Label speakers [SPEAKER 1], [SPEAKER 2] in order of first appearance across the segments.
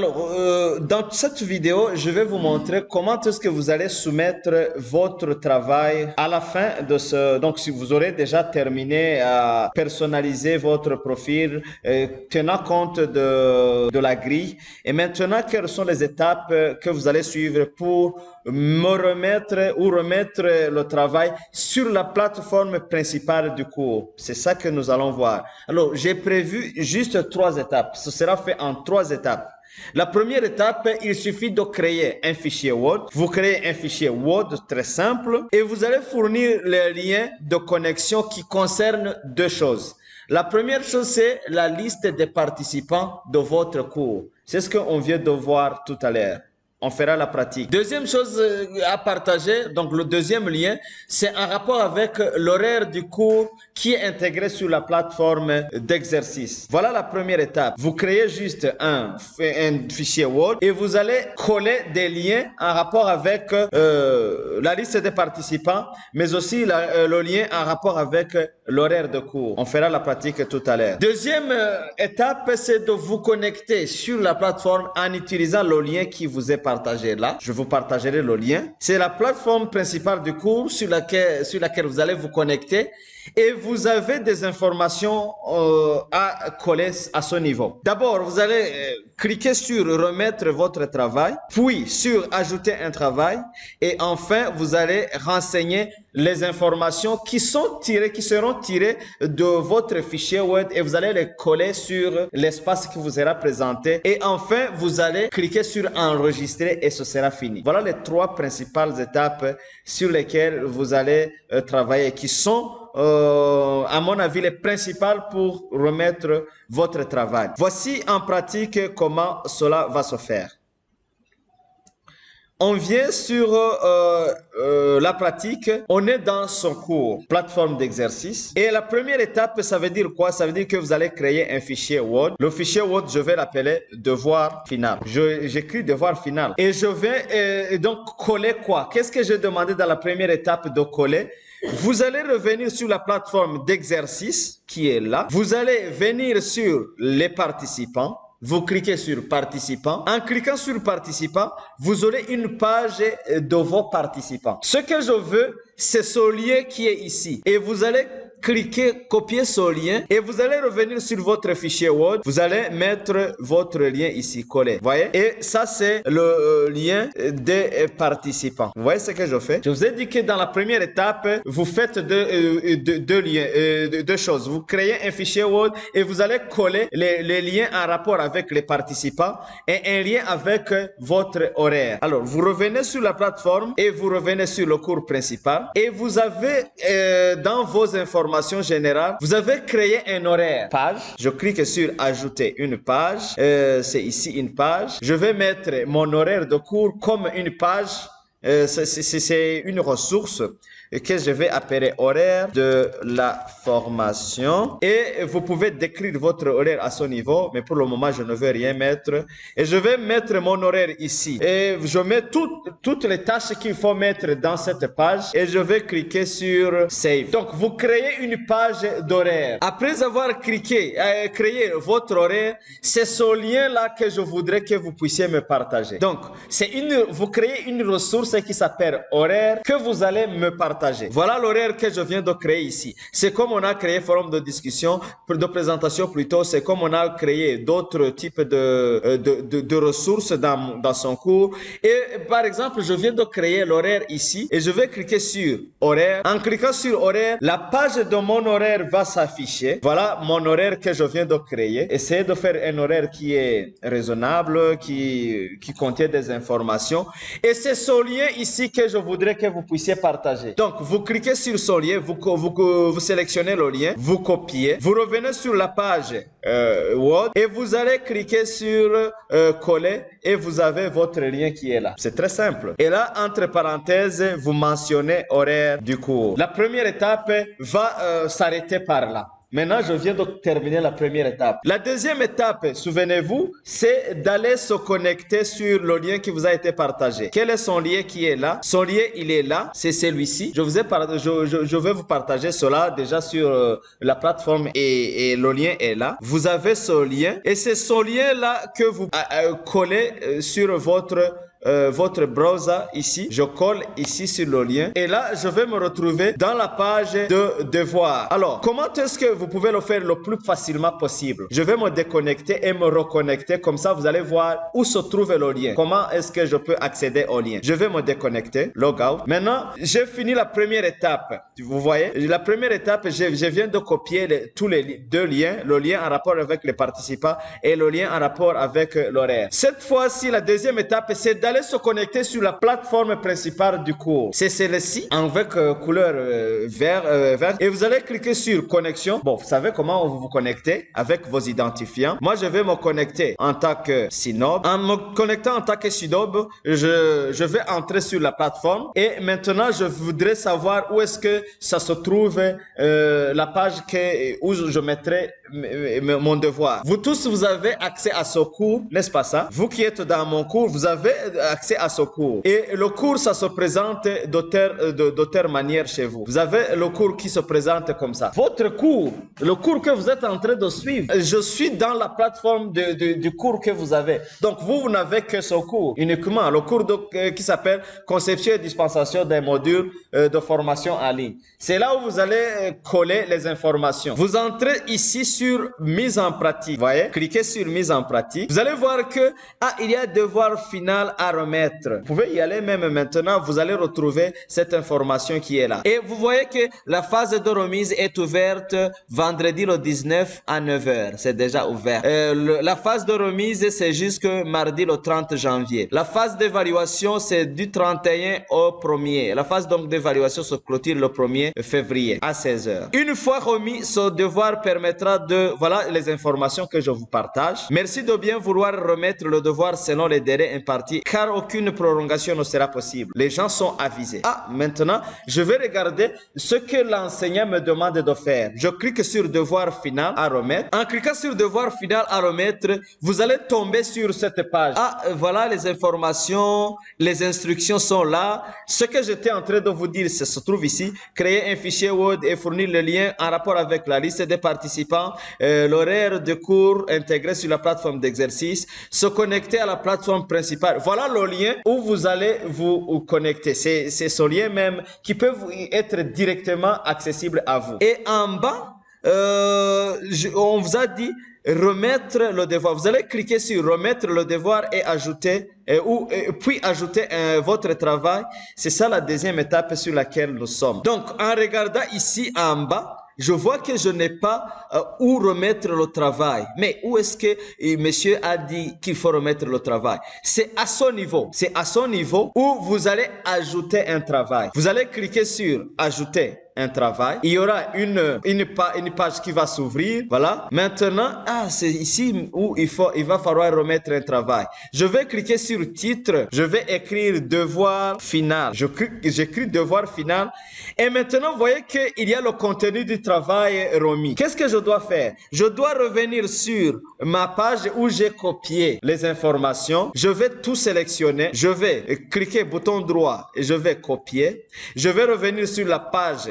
[SPEAKER 1] Alors, dans cette vidéo, je vais vous montrer comment est-ce que vous allez soumettre votre travail à la fin de ce... Donc, si vous aurez déjà terminé à personnaliser votre profil, tenant compte de la grille. Et maintenant, quelles sont les étapes que vous allez suivre pour me remettre ou remettre le travail sur la plateforme principale du cours? C'est ça que nous allons voir. Alors, j'ai prévu juste 3 étapes. Ce sera fait en 3 étapes. La première étape, il suffit de créer un fichier Word. Vous créez un fichier Word très simple et vous allez fournir les liens de connexion qui concernent 2 choses. La première chose, c'est la liste des participants de votre cours. C'est ce qu'on vient de voir tout à l'heure. On fera la pratique. Deuxième chose à partager, donc le deuxième lien, c'est un rapport avec l'horaire du cours qui est intégré sur la plateforme d'exercice. Voilà la première étape. Vous créez juste un fichier Word et vous allez coller des liens en rapport avec la liste des participants, mais aussi le lien en rapport avec l'horaire de cours. On fera la pratique tout à l'heure. Deuxième étape, c'est de vous connecter sur la plateforme en utilisant le lien qui vous est partagé là. Je vous partagerai le lien. C'est la plateforme principale du cours sur laquelle vous allez vous connecter et vous avez des informations à coller à ce niveau. D'abord, vous allez cliquer sur remettre votre travail, puis sur ajouter un travail et enfin, vous allez renseigner les informations qui seront tirées de votre fichier Word et vous allez les coller sur l'espace qui vous sera présenté. Et enfin, vous allez cliquer sur enregistrer et ce sera fini. Voilà les 3 principales étapes sur lesquelles vous allez travailler qui sont à mon avis, les principales pour remettre votre travail. Voici en pratique comment cela va se faire. On vient sur la pratique, on est dans son cours, plateforme d'exercice. Et la première étape, ça veut dire quoi? Ça veut dire que vous allez créer un fichier Word. Le fichier Word, je vais l'appeler devoir final. J'écris devoir final. Et je vais donc coller quoi? Qu'est-ce que j'ai demandé dans la première étape de coller? Vous allez revenir sur la plateforme d'exercice qui est là. Vous allez venir sur les participants. Vous cliquez sur participants. En cliquant sur participants, vous aurez une page de vos participants. Ce que je veux, c'est ce lien qui est ici. Et vous allez cliquer, copier ce lien et vous allez revenir sur votre fichier Word. Vous allez mettre votre lien ici, collé. Voyez? Et ça, c'est le lien des participants. Vous voyez ce que je fais? Je vous ai dit que dans la première étape, vous faites deux choses. Vous créez un fichier Word et vous allez coller les liens en rapport avec les participants et un lien avec votre horaire. Alors, vous revenez sur la plateforme et vous revenez sur le cours principal et vous avez dans vos informations générales, vous avez créé un horaire. Page. Je clique sur ajouter une page. C'est ici une page. Je vais mettre mon horaire de cours comme une page. C'est une ressource que je vais appeler horaire de la formation et vous pouvez décrire votre horaire à ce niveau, mais pour le moment je ne veux rien mettre et je vais mettre mon horaire ici et je mets toutes les tâches qu'il faut mettre dans cette page et je vais cliquer sur save. Donc vous créez une page d'horaire. Après avoir créé votre horaire, c'est ce lien là que je voudrais que vous puissiez me partager. Donc vous créez une ressource qui s'appelle horaire que vous allez me partager. Voilà l'horaire que je viens de créer ici. C'est comme on a créé forum de discussion, de présentation plutôt, c'est comme on a créé d'autres types de ressources dans son cours. Et par exemple, je viens de créer l'horaire ici et je vais cliquer sur horaire. En cliquant sur horaire, la page de mon horaire va s'afficher. Voilà mon horaire que je viens de créer. Essayez de faire un horaire qui est raisonnable, qui contient des informations. Et c'est ce lien ici que je voudrais que vous puissiez partager. Donc, vous cliquez sur ce lien, vous sélectionnez le lien, vous copiez, vous revenez sur la page Word et vous allez cliquer sur coller et vous avez votre lien qui est là. C'est très simple. Et là, entre parenthèses, vous mentionnez horaire du cours. La première étape va s'arrêter par là. Maintenant, je viens de terminer la première étape. La deuxième étape, souvenez-vous, c'est d'aller se connecter sur le lien qui vous a été partagé. Quel est son lien qui est là? Son lien, il est là, c'est celui-ci. Je vais vous partager cela déjà sur la plateforme et le lien est là. Vous avez ce lien et c'est ce lien-là que vous collez sur votre browser ici. Je colle ici sur le lien et là je vais me retrouver dans la page de devoir. Alors comment est-ce que vous pouvez le faire le plus facilement possible? Je vais me déconnecter et me reconnecter, comme ça vous allez voir où se trouve le lien. Comment est-ce que je peux accéder au lien? Je vais me déconnecter, log out. Maintenant j'ai fini la première étape. Vous voyez, la première étape, je viens de copier tous les deux liens, le lien en rapport avec les participants et le lien en rapport avec l'horaire. Cette fois-ci, la deuxième étape, c'est d'aller se connecter sur la plateforme principale du cours. C'est celle-ci avec couleur vert et vous allez cliquer sur connexion. Bon, vous savez comment vous vous connectez avec vos identifiants. Moi, je vais me connecter en tant que Sinob. En me connectant en tant que Sinob, je vais entrer sur la plateforme et maintenant, je voudrais savoir où est-ce que ça se trouve, la page où je mettrai mon devoir. Vous tous, vous avez accès à ce cours, n'est-ce pas ça? Vous qui êtes dans mon cours, vous avez accès à ce cours. Et le cours, ça se présente d'autres manières chez vous. Vous avez le cours qui se présente comme ça. Votre cours, le cours que vous êtes en train de suivre, je suis dans la plateforme du cours que vous avez. Donc, vous n'avez que ce cours uniquement. Le cours qui s'appelle Conception et dispensation des modules de formation en ligne. C'est là où vous allez coller les informations. Vous entrez ici sur mise en pratique. Vous voyez? Cliquez sur mise en pratique. Vous allez voir que il y a devoir final à remettre. Vous pouvez y aller même maintenant. Vous allez retrouver cette information qui est là. Et vous voyez que la phase de remise est ouverte vendredi le 19 à 9h. C'est déjà ouvert. La phase de remise, c'est jusque mardi le 30 janvier. La phase d'évaluation, c'est du 31 au 1er. La phase donc d'évaluation se clôture le 1er février à 16h. Une fois remis, ce devoir permettra de... Voilà les informations que je vous partage. Merci de bien vouloir remettre le devoir selon les délais impartis, car aucune prolongation ne sera possible. Les gens sont avisés. Maintenant, je vais regarder ce que l'enseignant me demande de faire. Je clique sur devoir final à remettre. En cliquant sur devoir final à remettre, vous allez tomber sur cette page. Voilà les informations, les instructions sont là. Ce que j'étais en train de vous dire, ça se trouve ici. Créer un fichier Word et fournir le lien en rapport avec la liste des participants, l'horaire de cours intégré sur la plateforme d'exercice, se connecter à la plateforme principale. Voilà le lien où vous allez vous connecter. C'est ce lien même qui peut être directement accessible à vous. Et en bas, on vous a dit remettre le devoir. Vous allez cliquer sur remettre le devoir et ajouter puis ajouter votre travail. C'est ça la deuxième étape sur laquelle nous sommes. Donc en regardant ici en bas, je vois que je n'ai pas où remettre le travail. Mais où est-ce que monsieur a dit qu'il faut remettre le travail? C'est à son niveau. C'est à son niveau où vous allez ajouter un travail. Vous allez cliquer sur ajouter un travail. Il y aura une page qui va s'ouvrir. Voilà. Maintenant, c'est ici où il va falloir remettre un travail. Je vais cliquer sur titre. Je vais écrire devoir final. J'écris devoir final. Et maintenant, vous voyez qu'il y a le contenu du travail remis. Qu'est-ce que je dois faire? Je dois revenir sur ma page où j'ai copié les informations. Je vais tout sélectionner. Je vais cliquer bouton droit et je vais copier. Je vais revenir sur la page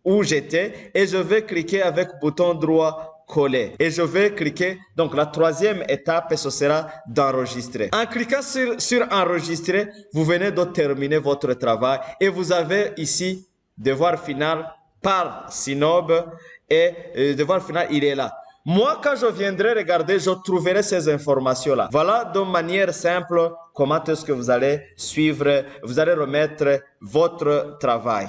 [SPEAKER 1] où j'étais et je vais cliquer avec bouton droit coller et je vais cliquer. Donc la troisième étape, ce sera d'enregistrer. En cliquant sur enregistrer, vous venez de terminer votre travail et vous avez ici devoir final par Sinob et devoir final, il est là. Moi, quand je viendrai regarder, je trouverai ces informations-là. Voilà de manière simple comment est-ce que vous allez suivre, vous allez remettre votre travail.